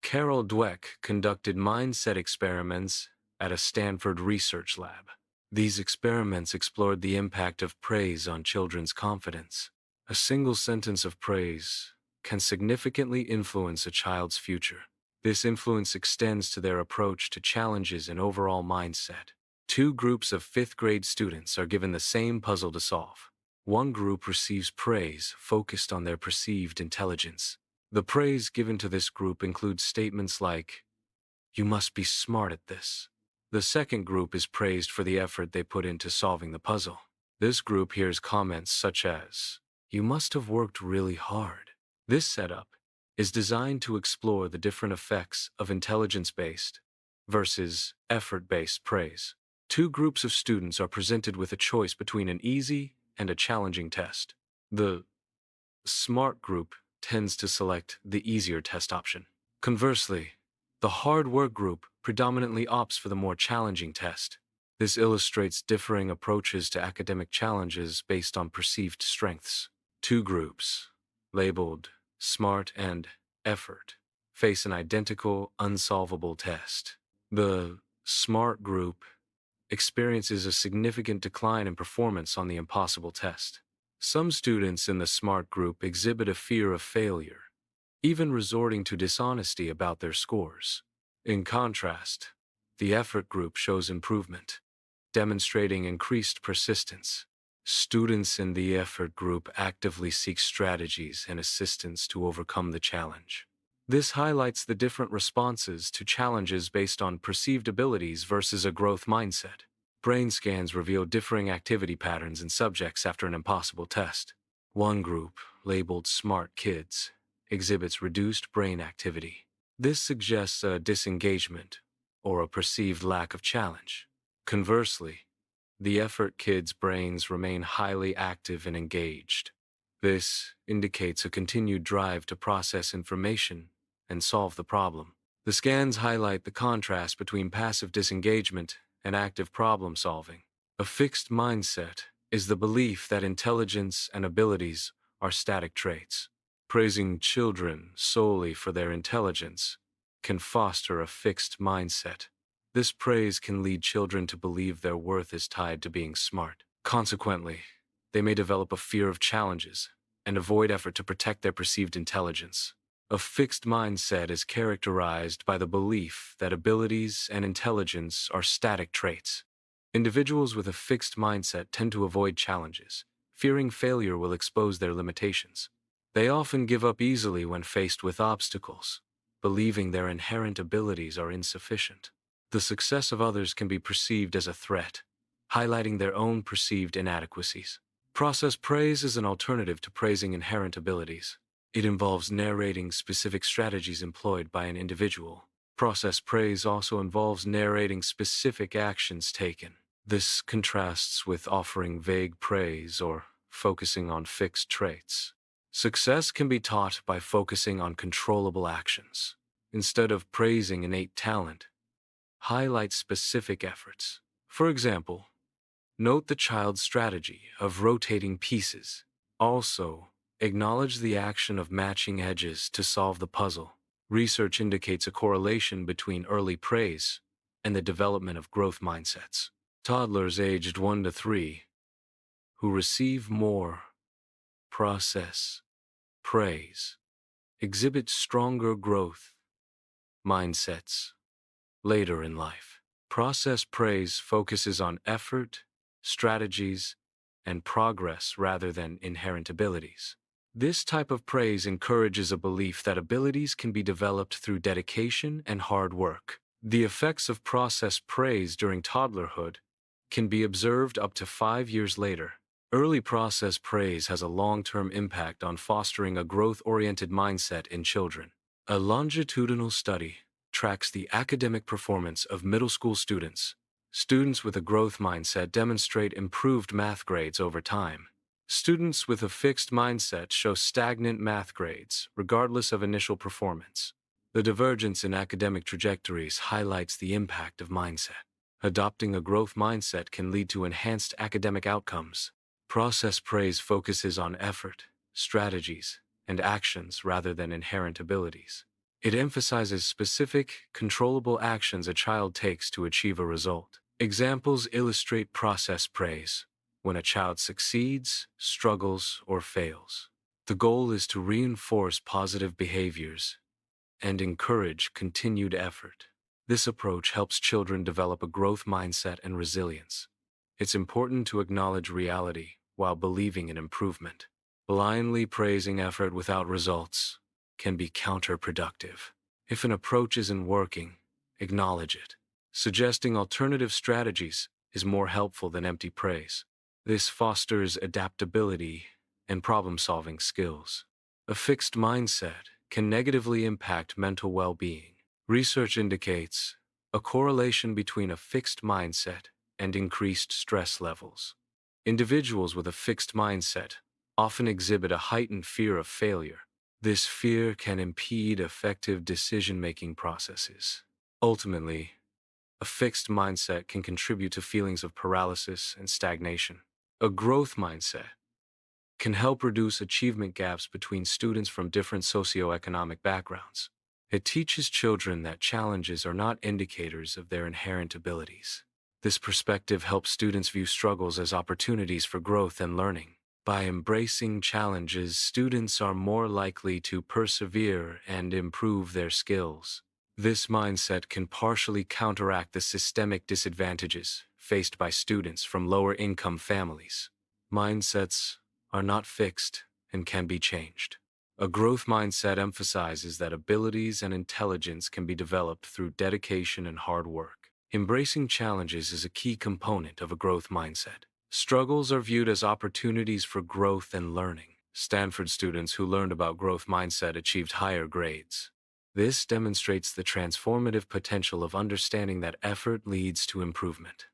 Carol Dweck conducted mindset experiments at a Stanford research lab. These experiments explored the impact of praise on children's confidence. A single sentence of praise can significantly influence a child's future. This influence extends to their approach to challenges and overall mindset. Two groups of fifth-grade students are given the same puzzle to solve. One group receives praise focused on their perceived intelligence. The praise given to this group includes statements like, "You must be smart at this." The second group is praised for the effort they put into solving the puzzle. This group hears comments such as, "You must have worked really hard." This setup is designed to explore the different effects of intelligence-based versus effort-based praise. Two groups of students are presented with a choice between an easy and a challenging test. The smart group tends to select the easier test option. Conversely, the hard work group predominantly opts for the more challenging test. This illustrates differing approaches to academic challenges based on perceived strengths. Two groups, labeled smart and effort, face an identical, unsolvable test. The smart group experiences a significant decline in performance on the impossible test. Some students in the smart group exhibit a fear of failure, even resorting to dishonesty about their scores. In contrast, the effort group shows improvement, demonstrating increased persistence. Students in the effort group actively seek strategies and assistance to overcome the challenge. This highlights the different responses to challenges based on perceived abilities versus a growth mindset. Brain scans reveal differing activity patterns in subjects after an impossible test. One group, labeled smart kids, exhibits reduced brain activity. This suggests a disengagement or a perceived lack of challenge. Conversely, the effort kids' brains remain highly active and engaged. This indicates a continued drive to process information and solve the problem. The scans highlight the contrast between passive disengagement and active problem solving. A fixed mindset is the belief that intelligence and abilities are static traits. Praising children solely for their intelligence can foster a fixed mindset. This praise can lead children to believe their worth is tied to being smart. Consequently, they may develop a fear of challenges and avoid effort to protect their perceived intelligence. A fixed mindset is characterized by the belief that abilities and intelligence are static traits. Individuals with a fixed mindset tend to avoid challenges, fearing failure will expose their limitations. They often give up easily when faced with obstacles, believing their inherent abilities are insufficient. The success of others can be perceived as a threat, highlighting their own perceived inadequacies. Process praise is an alternative to praising inherent abilities. It involves narrating specific strategies employed by an individual. Process praise also involves narrating specific actions taken. This contrasts with offering vague praise or focusing on fixed traits. Success can be taught by focusing on controllable actions. Instead of praising innate talent, highlight specific efforts. For example, note the child's strategy of rotating pieces. Also, acknowledge the action of matching edges to solve the puzzle. Research indicates a correlation between early praise and the development of growth mindsets. Toddlers aged 1 to 3 who receive more process praise exhibit stronger growth mindsets later in life. Process praise focuses on effort, strategies, and progress rather than inherent abilities. This type of praise encourages a belief that abilities can be developed through dedication and hard work. The effects of process praise during toddlerhood can be observed up to 5 years later. Early process praise has a long-term impact on fostering a growth-oriented mindset in children. A longitudinal study tracks the academic performance of middle school students. Students with a growth mindset demonstrate improved math grades over time. Students with a fixed mindset show stagnant math grades, regardless of initial performance. The divergence in academic trajectories highlights the impact of mindset. Adopting a growth mindset can lead to enhanced academic outcomes. Process praise focuses on effort, strategies, and actions rather than inherent abilities. It emphasizes specific, controllable actions a child takes to achieve a result. Examples illustrate process praise, when a child succeeds, struggles, or fails. The goal is to reinforce positive behaviors and encourage continued effort. This approach helps children develop a growth mindset and resilience. It's important to acknowledge reality while believing in improvement. Blindly praising effort without results can be counterproductive. If an approach isn't working, acknowledge it. Suggesting alternative strategies is more helpful than empty praise. This fosters adaptability and problem-solving skills. A fixed mindset can negatively impact mental well-being. Research indicates a correlation between a fixed mindset and increased stress levels. Individuals with a fixed mindset often exhibit a heightened fear of failure. This fear can impede effective decision-making processes. Ultimately, a fixed mindset can contribute to feelings of paralysis and stagnation. A growth mindset can help reduce achievement gaps between students from different socioeconomic backgrounds. It teaches children that challenges are not indicators of their inherent abilities. This perspective helps students view struggles as opportunities for growth and learning. By embracing challenges, students are more likely to persevere and improve their skills. This mindset can partially counteract the systemic disadvantages faced by students from lower-income families. Mindsets are not fixed and can be changed. A growth mindset emphasizes that abilities and intelligence can be developed through dedication and hard work. Embracing challenges is a key component of a growth mindset. Struggles are viewed as opportunities for growth and learning. Stanford students who learned about growth mindset achieved higher grades. This demonstrates the transformative potential of understanding that effort leads to improvement.